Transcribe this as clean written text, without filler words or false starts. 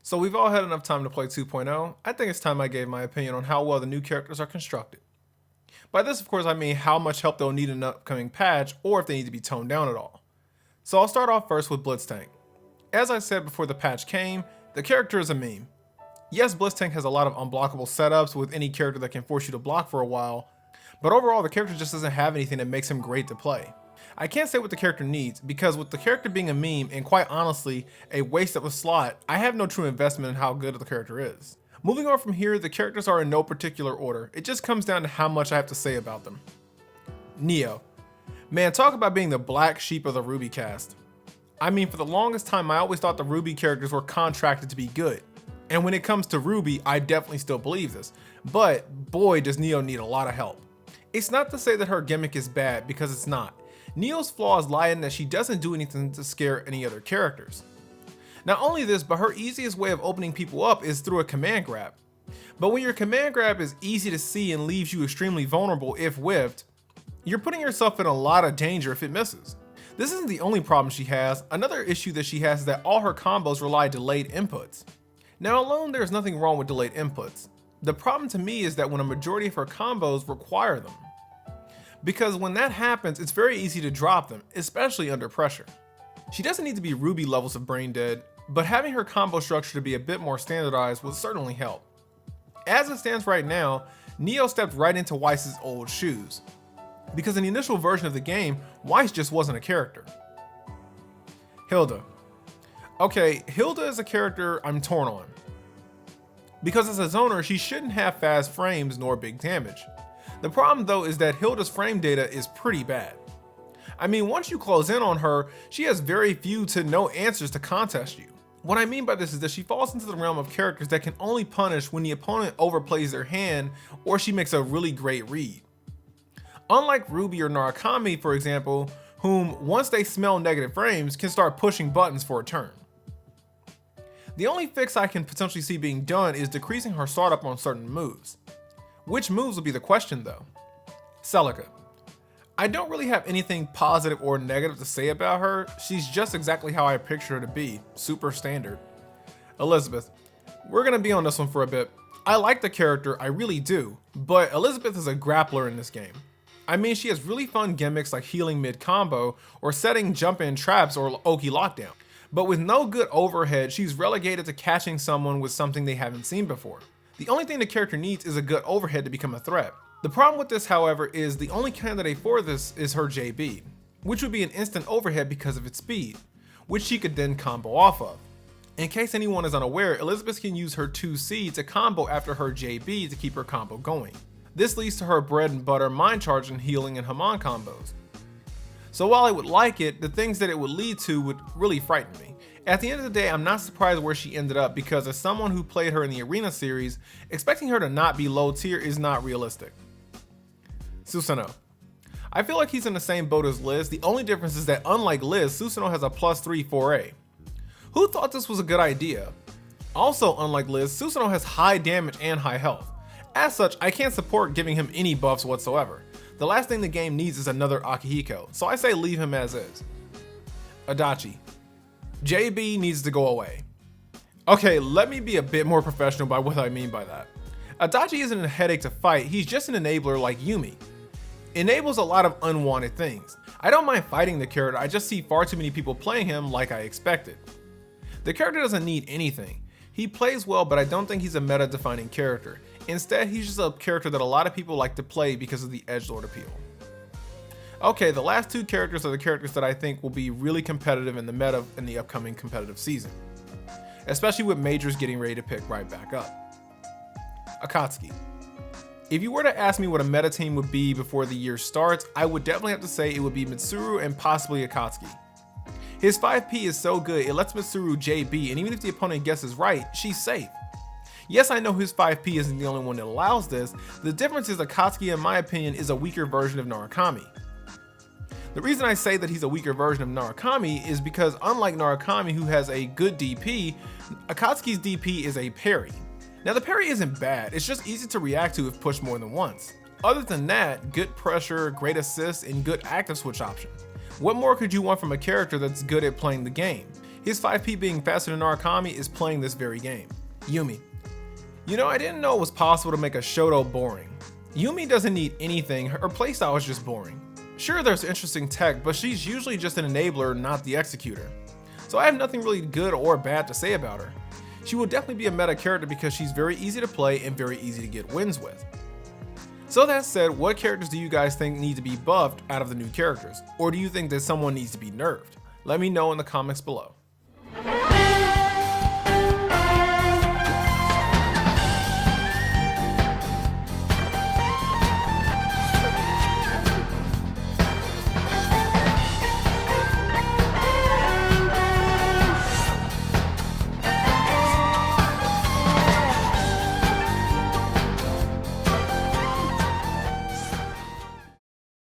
So we've all had enough time to play 2.0. I think it's time I gave my opinion on how well the new characters are constructed. By this, of course, I mean how much help they'll need in an upcoming patch, or if they need to be toned down at all. So I'll start off first with Blitztank. As I said before the patch came, the character is a meme. Yes, Blitztank has a lot of unblockable setups with any character that can force you to block for a while, but overall the character just doesn't have anything that makes him great to play. I can't say what the character needs, because with the character being a meme and quite honestly a waste of a slot, I have no true investment in how good the character is. Moving on from here, the characters are in no particular order. It just comes down to how much I have to say about them. Neo. Man, talk about being the black sheep of the Ruby cast. I mean, for the longest time I always thought the Ruby characters were contracted to be good. And when it comes to Ruby, I definitely still believe this. But boy does Neo need a lot of help. It's not to say that her gimmick is bad, because it's not. Neo's flaws lie in that she doesn't do anything to scare any other characters. Not only this, but her easiest way of opening people up is through a command grab. But when your command grab is easy to see and leaves you extremely vulnerable if whiffed, you're putting yourself in a lot of danger if it misses. This isn't the only problem she has. Another issue that she has is that all her combos rely on delayed inputs. Now alone, there's nothing wrong with delayed inputs. The problem to me is that when a majority of her combos require them. Because when that happens, it's very easy to drop them, especially under pressure. She doesn't need to be Ruby levels of brain dead, but having her combo structure to be a bit more standardized would certainly help. As it stands right now, Neo stepped right into Weiss's old shoes. Because in the initial version of the game, Weiss just wasn't a character. Hilda. Okay, Hilda is a character I'm torn on. Because as a zoner, she shouldn't have fast frames nor big damage. The problem though is that Hilda's frame data is pretty bad. I mean, once you close in on her, she has very few to no answers to contest you. What I mean by this is that she falls into the realm of characters that can only punish when the opponent overplays their hand or she makes a really great read. Unlike Ruby or Narukami, for example, whom once they smell negative frames can start pushing buttons for a turn. The only fix I can potentially see being done is decreasing her startup on certain moves. Which moves will be the question though. Celica. I don't really have anything positive or negative to say about her. She's just exactly how I pictured her to be, super standard. Elizabeth. We're gonna be on this one for a bit. I like the character, I really do, but Elizabeth is a grappler in this game. I mean, she has really fun gimmicks like healing mid-combo or setting jump-in traps or Oki lockdown. But with no good overhead, she's relegated to catching someone with something they haven't seen before. The only thing the character needs is a good overhead to become a threat. The problem with this, however, is the only candidate for this is her JB, which would be an instant overhead because of its speed, which she could then combo off of. In case anyone is unaware, Elizabeth can use her 2C to combo after her JB to keep her combo going. This leads to her bread and butter mind charge and healing and Haman combos. So while I would like it, the things that it would lead to would really frighten me. At the end of the day, I'm not surprised where she ended up because as someone who played her in the Arena series, expecting her to not be low tier is not realistic. Susano'o. I feel like he's in the same boat as Liz. The only difference is that unlike Liz, Susano'o has a +3 4A. Who thought this was a good idea? Also, unlike Liz, Susano'o has high damage and high health. As such, I can't support giving him any buffs whatsoever. The last thing the game needs is another Akihiko, so I say leave him as is. Adachi. JB needs to go away. Okay, let me be a bit more professional by what I mean by that. Adachi isn't a headache to fight, he's just an enabler like Yumi. Enables a lot of unwanted things. I don't mind fighting the character, I just see far too many people playing him like I expected. The character doesn't need anything. He plays well, but I don't think he's a meta-defining character. Instead, he's just a character that a lot of people like to play because of the edgelord appeal. Okay, the last two characters are the characters that I think will be really competitive in the meta in the upcoming competitive season. Especially with majors getting ready to pick right back up. Akatsuki. If you were to ask me what a meta team would be before the year starts, I would definitely have to say it would be Mitsuru and possibly Akatsuki. His 5P is so good, it lets Mitsuru JB, and even if the opponent guesses right, she's safe. Yes, I know his 5P isn't the only one that allows this. The difference is Akatsuki, in my opinion, is a weaker version of Narukami. The reason I say that he's a weaker version of Narukami is because unlike Narukami, who has a good DP, Akatsuki's DP is a parry. Now the parry isn't bad, it's just easy to react to if pushed more than once. Other than that, good pressure, great assist, and good active switch option. What more could you want from a character that's good at playing the game? His 5P being faster than Narukami is playing this very game. Yumi. You know, I didn't know it was possible to make a Shoto boring. Yumi doesn't need anything, her playstyle is just boring. Sure, there's interesting tech, but she's usually just an enabler, not the executor. So I have nothing really good or bad to say about her. She will definitely be a meta character because she's very easy to play and very easy to get wins with. So that said, what characters do you guys think need to be buffed out of the new characters? Or do you think that someone needs to be nerfed? Let me know in the comments below.